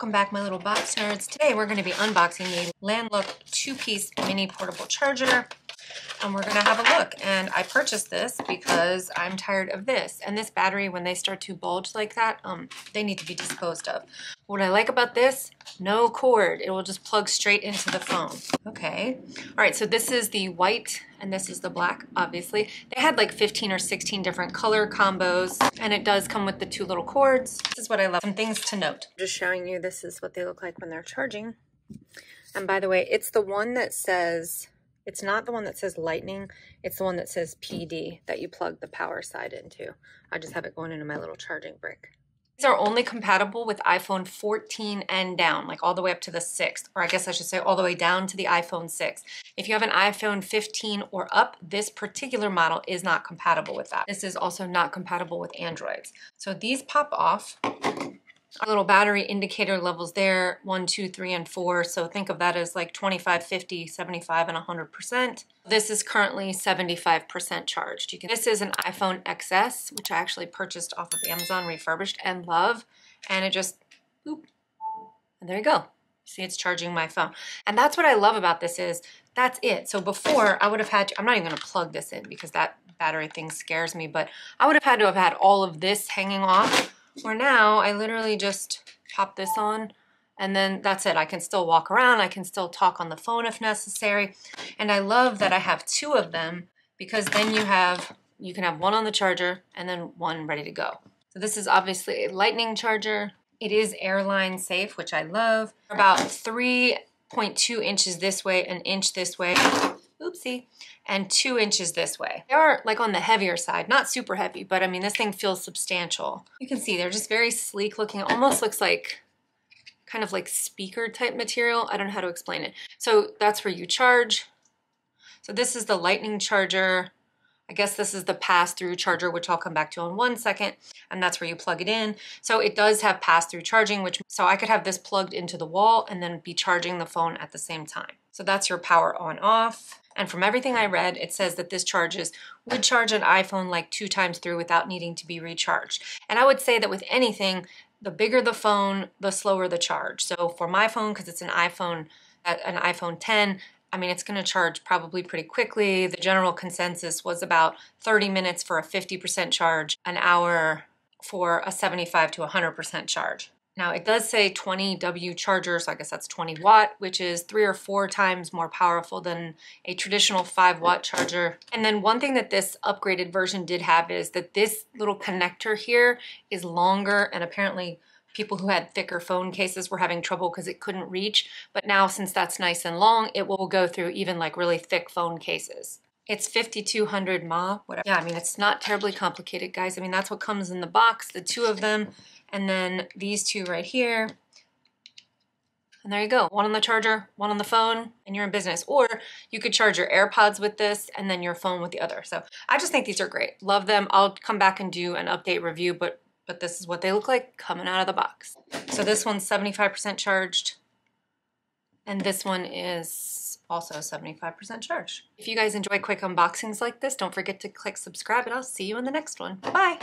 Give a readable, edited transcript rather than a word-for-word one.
Welcome back, my little box nerds. Today we're going to be unboxing the Landlook 2-piece mini portable charger, and we're going to have a look. And I purchased this because I'm tired of this. And this battery, when they start to bulge like that, they need to be disposed of. What I like about this, no cord. It will just plug straight into the phone. Okay. All right, so this is the white and this is the black, obviously. They had like 15 or 16 different color combos, and it does come with the 2 little cords. This is what I love. Some things to note. Just showing you, this is what they look like when they're charging. And by the way, it's the one that says, it's not the one that says lightning, it's the one that says PD that you plug the power side into. I just have it going into my little charging brick. These are only compatible with iPhone 14 and down, like all the way up to the 6th, or I guess I should say all the way down to the iPhone 6. If you have an iPhone 15 or up, this particular model is not compatible with that. This is also not compatible with Androids. So these pop off. A little battery indicator levels there, 1, 2, 3, and 4. So think of that as like 25, 50, 75, and 100%. This is currently 75% charged. This is an iPhone XS, which I actually purchased off of Amazon refurbished and love. And it just, boop, and there you go. See, it's charging my phone. And that's what I love about this is, that's it. So before I would have had to, I'm not even gonna plug this in because that battery thing scares me, but I would have had to have had all of this hanging off. Where now I literally just pop this on and then that's it. I can still walk around. I can still talk on the phone if necessary. And I love that I have 2 of them because then you can have one on the charger and then one ready to go. So this is obviously a lightning charger. It is airline safe, which I love. About 3.2 inches this way, an inch this way. Oopsie. And 2 inches this way. They are like on the heavier side, not super heavy, but I mean, this thing feels substantial. You can see they're just very sleek looking. It almost looks like kind of like speaker type material. I don't know how to explain it. So that's where you charge. So this is the lightning charger. I guess this is the pass-through charger, which I'll come back to in 1 second. And that's where you plug it in. So it does have pass-through charging, so I could have this plugged into the wall and then be charging the phone at the same time. So that's your power on off. And from everything I read, it says that this would charge an iPhone like 2 times through without needing to be recharged. And I would say that with anything, the bigger the phone, the slower the charge. So for my phone, because it's an iPhone 10, I mean, it's gonna charge probably pretty quickly. The general consensus was about 30 minutes for a 50% charge, an hour for a 75 to 100% charge. Now it does say 20 W charger, so I guess that's 20 watt, which is 3 or 4 times more powerful than a traditional 5 watt charger. And then one thing that this upgraded version did have is that this little connector here is longer, and apparently people who had thicker phone cases were having trouble because it couldn't reach. But now since that's nice and long, it will go through even like really thick phone cases. It's 5200 mAh, whatever. Yeah, I mean, it's not terribly complicated, guys. I mean, that's what comes in the box, the 2 of them. And then these 2 right here. And there you go. 1 on the charger, 1 on the phone, and you're in business. Or you could charge your AirPods with this and then your phone with the other. So I just think these are great. Love them. I'll come back and do an update review, but this is what they look like coming out of the box. So this one's 75% charged. And this one is also 75% charged. If you guys enjoy quick unboxings like this, don't forget to click subscribe, and I'll see you in the next one. Bye.